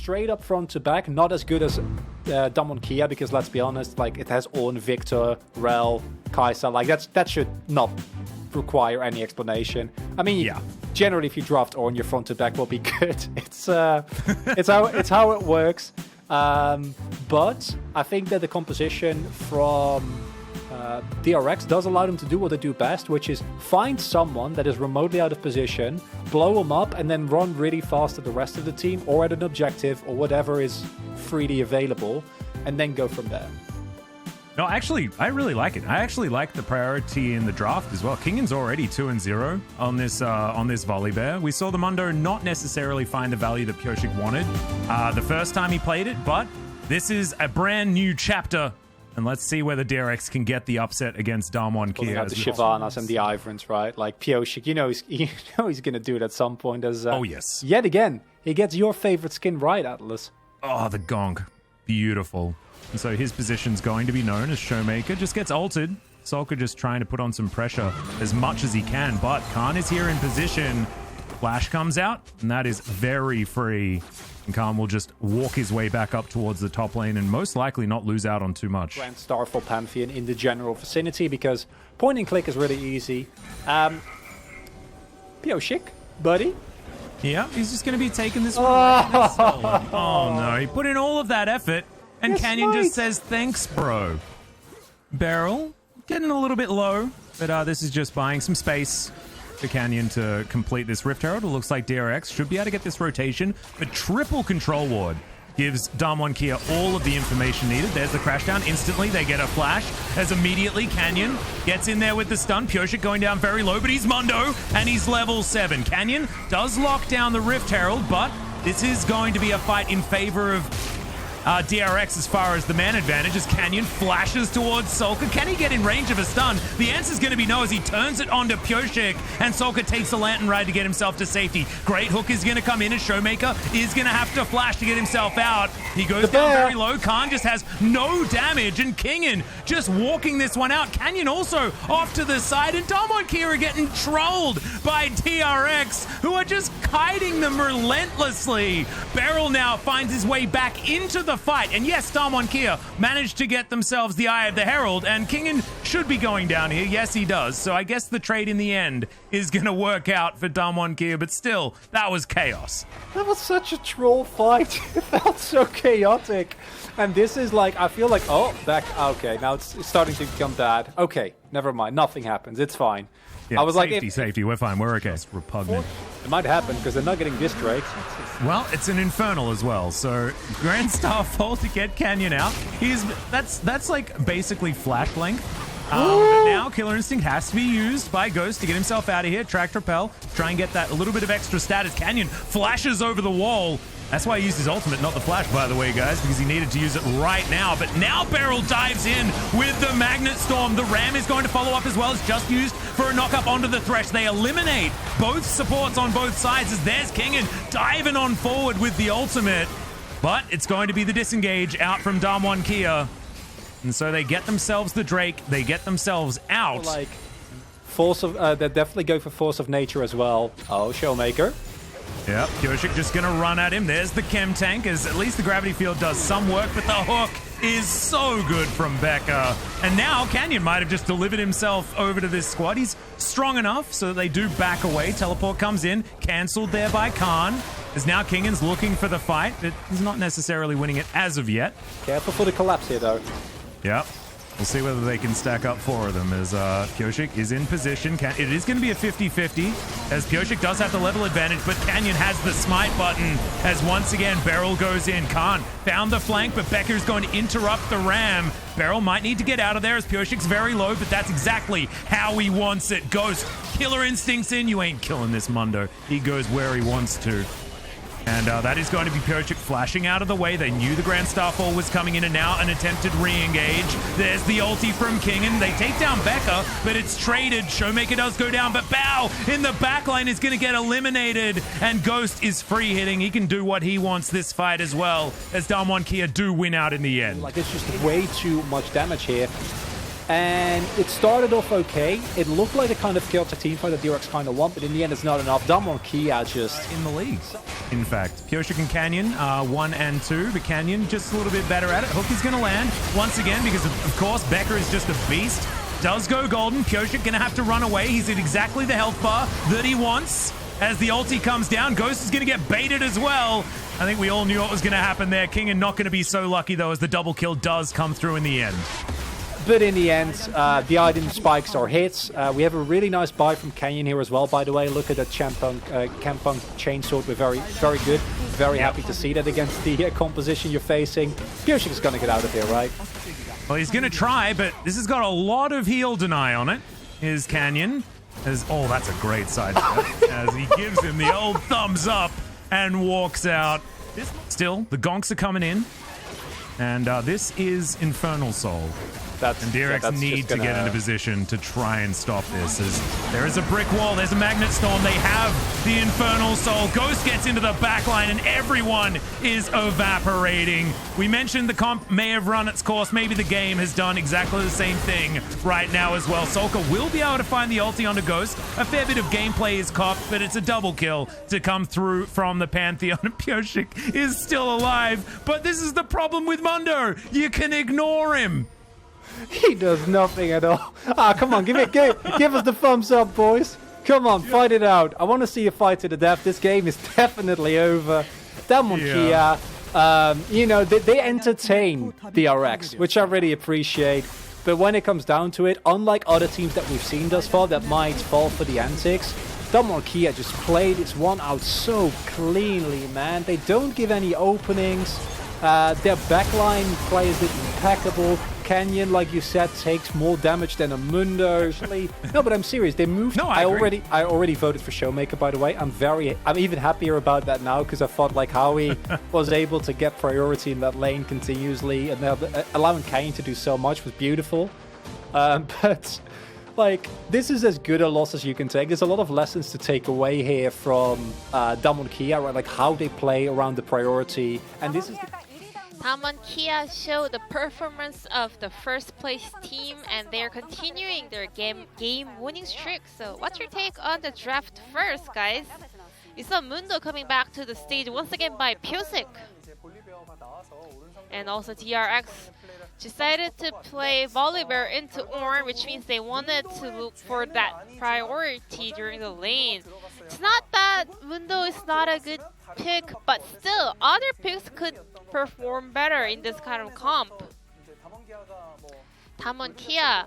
straight up front to back, not as good as Damwon Kia, because let's be honest, like it has Ornn, Victor, Rel, Kai'Sa. Like that should not require any explanation. I mean, yeah, generally if you draft Ornn, your front to back will be good. It's how it works. But I think that the composition from DRX does allow them to do what they do best, which is find someone that is remotely out of position, blow them up, and then run really fast at the rest of the team or at an objective or whatever is freely available, and then go from there. No, actually, I really like it. I actually like the priority in the draft as well. Kingan's already 2-0 on this Volibear. We saw the Mundo not necessarily find the value that Pyosik wanted the first time he played it, but this is a brand new chapter. And let's see whether DRX can get the upset against Damwon Kia. The Shyvanas and the Iverns, right? Like Pyosik, he's going to do it at some point. Oh, yes. Yet again, he gets your favorite skin right, Atlas. Oh, the Gonk. Beautiful. And so his position's going to be known as Showmaker. Just gets ulted. Solka just trying to put on some pressure as much as he can. But Khan is here in position. Flash comes out, and that is very free. And Khan will just walk his way back up towards the top lane and most likely not lose out on too much. Grand star for Pantheon in the general vicinity, because point and click is really easy. Pyosik, buddy. Yeah, he's just going to be taking this one. Oh no, he put in all of that effort, and yes, Canyon just says, thanks, bro. Beryl, getting a little bit low, but this is just buying some space for Canyon to complete this Rift Herald. It looks like DRX should be able to get this rotation, but triple control ward gives Damwon Kia all of the information needed. There's the crash down. Instantly, they get a flash as immediately Canyon gets in there with the stun. Pyosik going down very low, but he's Mundo, and he's level 7. Canyon does lock down the Rift Herald, but this is going to be a fight in favor of DRX as far as the man advantage, as Canyon flashes towards Solka. Can he get in range of a stun? The answer is going to be no, as he turns it onto Pyosik, and Solka takes the Lantern Ride to get himself to safety. Great Hook is going to come in, and Showmaker is going to have to flash to get himself out. He goes down very low. Khan just has no damage, and Kingan just walking this one out. Canyon also off to the side, and Damwon Kia are getting trolled by DRX, who are just kiting them relentlessly. Beryl now finds his way back into the fight, and yes, Damwon Kia managed to get themselves the Eye of the Herald, and Kingan should be going down here. Yes, he does. So I guess the trade in the end is going to work out for Damwon Kia, but still, that was chaos. That was such a troll fight. It felt so chaotic. And this is like, I feel like, oh, okay, now it's starting to become bad. Okay, never mind. Nothing happens. It's fine. Yeah, I was safety. We're fine. We're okay. It's repugnant. It might happen because they're not getting this Drake. Well, it's an infernal as well. So Grand Starfall to get Canyon out. That's like basically flash length. But now Killer Instinct has to be used by Ghost to get himself out of here. Track Repel, try and get that a little bit of extra status. Canyon flashes over the wall. That's why he used his ultimate, not the flash, by the way, guys, because he needed to use it right now. But now Beryl dives in with the Magnet Storm. The Ram is going to follow up as well. It's just used for a knock-up onto the Thresh. They eliminate both supports on both sides as there's Kingan diving on forward with the ultimate. But it's going to be the disengage out from Damwon Kia. And so they get themselves the Drake. They get themselves out. Like force of, they definitely go for Force of Nature as well. Oh, Showmaker. Yep, Pyosik just going to run at him. There's the Chem Tank, as at least the Gravity Field does some work, but the hook is so good from Becca. And now Canyon might have just delivered himself over to this squad. He's strong enough so that they do back away. Teleport comes in, cancelled there by Khan. As now Kingan's looking for the fight, but he's not necessarily winning it as of yet. Careful for the collapse here, though. Yep. We'll see whether they can stack up four of them as Pyosik is in position. It is going to be a 50-50 as Pyosik does have the level advantage, but Canyon has the smite button as once again Beryl goes in. Khan found the flank, but Becker's going to interrupt the Ram. Beryl might need to get out of there as Pyosik's very low, but that's exactly how he wants it. Ghost, Killer Instincts in. You ain't killing this Mundo. He goes where he wants to. And that is going to be Pyosik flashing out of the way. They knew the Grand Starfall was coming in, and now an attempted re-engage. There's the ulti from Kingan. They take down Becca, but it's traded. Showmaker does go down, but Bao in the backline is going to get eliminated, and Ghost is free hitting. He can do what he wants this fight as well, as Damwon Kia do win out in the end. Like, it's just way too much damage here. And it started off okay. It looked like the kind of chaotic teamfight that DRX kind of want, but in the end it's not enough. Damwon Kia just... in the league, in fact. Pyosik and Canyon, 1 and 2, but Canyon just a little bit better at it. Hook is going to land once again because, of course, Becker is just a beast. Does go golden. Pyosik going to have to run away. He's at exactly the health bar that he wants. As the ulti comes down, Ghost is going to get baited as well. I think we all knew what was going to happen there. King not going to be so lucky, though, as the double kill does come through in the end. But in the end, the item spikes are hits. We have a really nice buy from Canyon here as well, by the way. Look at that Campunk chainsword. We're very, very good. Very happy to see that against the composition you're facing. Pyosik is going to get out of here, right? Well, he's going to try, but this has got a lot of heal deny on it. Is Canyon. Oh, that's a great side step. As he gives him the old thumbs up and walks out. Still, the gonks are coming in. And this is Infernal Soul. And DRX need to get into position to try and stop this. As there is a brick wall, there's a magnet storm, they have the Infernal Soul. Ghost gets into the backline and everyone is evaporating. We mentioned the comp may have run its course. Maybe the game has done exactly the same thing right now as well. Solka will be able to find the ulti onto Ghost. A fair bit of gameplay is copped, but it's a double kill to come through from the Pantheon. Pyosik is still alive, but this is the problem with Mundo. You can ignore him. He does nothing at all. Ah, come on, give us the thumbs up, boys. Come on, fight it out. I want to see a fight to the death. This game is definitely over. Damwon Kia, you know, they entertain DRX, which I really appreciate. But when it comes down to it, unlike other teams that we've seen thus far that might fall for the antics, Damwon Kia just played this one out so cleanly, man. They don't give any openings. Their backline play is impeccable. Canyon, like you said, takes more damage than a Mundo. No, but I'm serious. They moved. No, I already voted for Showmaker, by the way. I'm even happier about that now because I thought like Howie was able to get priority in that lane continuously, and allowing Canyon to do so much was beautiful. But like, this is as good a loss as you can take. There's a lot of lessons to take away here from Damwon Kia, right? Like how they play around the priority, and this is. Damwon Kia showed the performance of the first place team, and they're continuing their game winning streak. So what's your take on the draft first, guys? We saw Mundo coming back to the stage once again by Pyosik. And also DRX decided to play Volibear into Ornn, which means they wanted to look for that priority during the lane. It's not that Mundo is not a good pick, but still, other picks could perform better in this kind of comp. Damwon Kia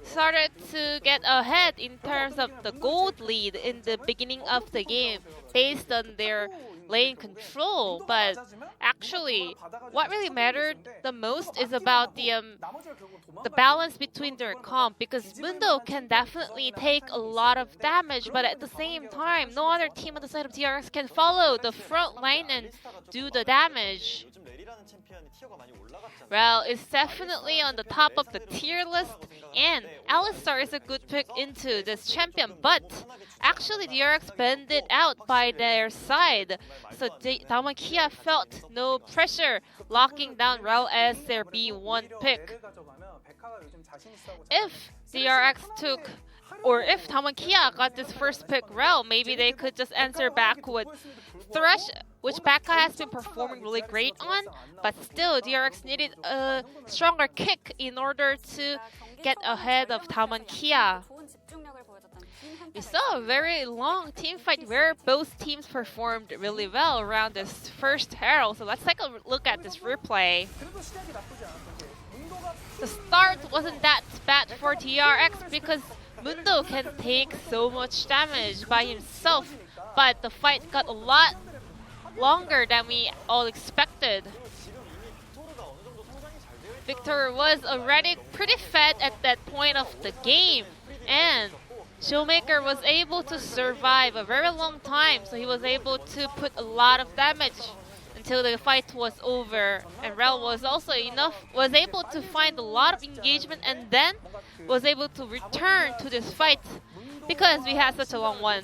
started to get ahead in terms of the gold lead in the beginning of the game based on their lane control, but actually what really mattered the most is about the balance between their comp, because Mundo can definitely take a lot of damage, but at the same time no other team on the side of DRX can follow the front line and do the damage. Well, it's definitely on the top of the tier list, and Alistar is a good pick into this champion, but actually DRX banded out by their side, so Damwon Kia felt no pressure locking down Rel as their B1 pick. If DRX took, or if Damwon Kia got this first pick Rel, maybe they could just answer back with Thresh, which Becca has been performing really great on, but still DRX needed a stronger kick in order to get ahead of Damwon Kia. We saw a very long team fight where both teams performed really well around this first Herald, so let's take a look at this replay. The start wasn't that bad for DRX because Mundo can take so much damage by himself, but the fight got a lot longer than we all expected. Victor was already pretty fed at that point of the game, and Showmaker was able to survive a very long time, so he was able to put a lot of damage until the fight was over. And Rel was also was able to find a lot of engagement and then was able to return to this fight because we had such a long one.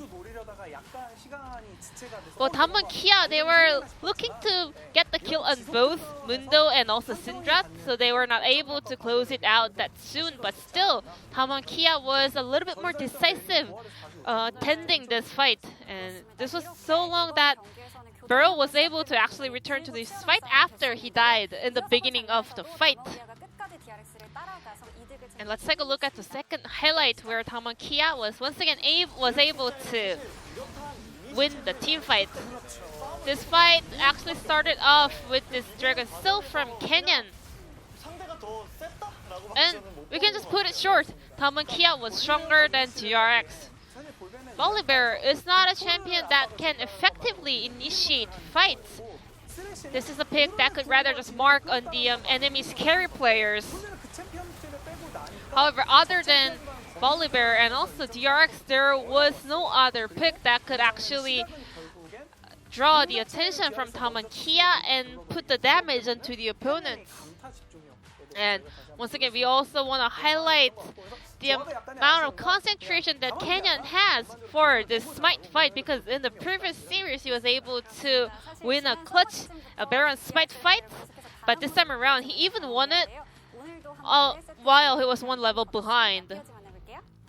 Well, Damwon Kia, they were looking to get the kill on both Mundo and also Syndra, so they were not able to close it out that soon. But still, Damwon Kia was a little bit more decisive, tending this fight. And this was so long that Beryl was able to actually return to this fight after he died in the beginning of the fight. And let's take a look at the second highlight where Damwon Kia was once again able to win the team fight. This fight actually started off with this Dragon Still from Canyon. And we can just put it short, Damwon Kia was stronger than DRX. Volibear is not a champion that can effectively initiate fights. This is a pick that could rather just mark on the enemy's carry players. However, other than Volibear and also DRX, there was no other pick that could actually draw the attention from Damwon Kia and put the damage onto the opponents. And once again, we also want to highlight the amount of concentration that Canyon has for this Smite fight, because in the previous series he was able to win a clutch Baron Smite fight, but this time around he even won it while he was one level behind.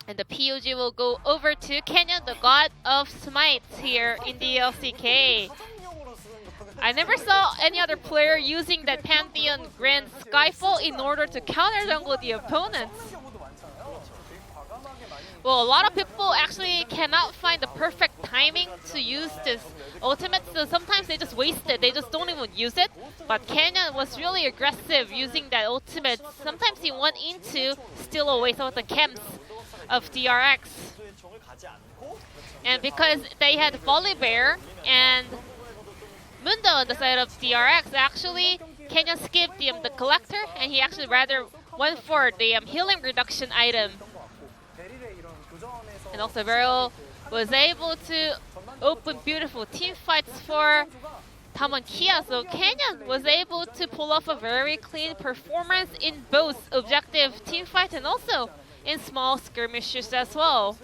And the POG will go over to Canyon, the god of Smite here in the LCK. I never saw any other player using that Pantheon Grand Skyfall in order to counter jungle the opponents. Well, a lot of people actually cannot find the perfect timing to use this ultimate, so sometimes they just waste it, they just don't even use it. But Canyon was really aggressive using that ultimate. Sometimes he went into steal away some of the camps of DRX. And because they had Volibear and Mundo on the side of DRX, actually Canyon skipped the collector and he actually rather went for the healing reduction item. And also Beryl was able to open beautiful team fights for Damwon Kia, so Canyon was able to pull off a very clean performance in both objective team fight and also in small skirmishes as well.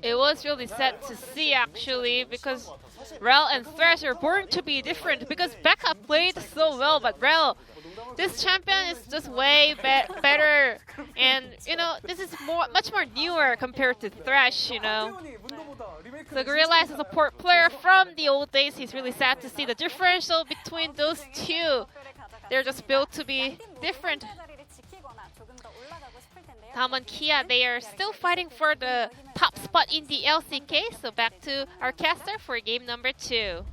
It was really sad to see actually, because Rel and Thresh are born to be different, because Becca played so well, but Rel, this champion is just way better, and you know, this is much more newer compared to Thresh, you know. So Gorilla is a support player from the old days. He's really sad to see the differential between those two. They're just built to be different. Damwon Kia, they are still fighting for the top spot in the LCK. So back to our caster for game number 2.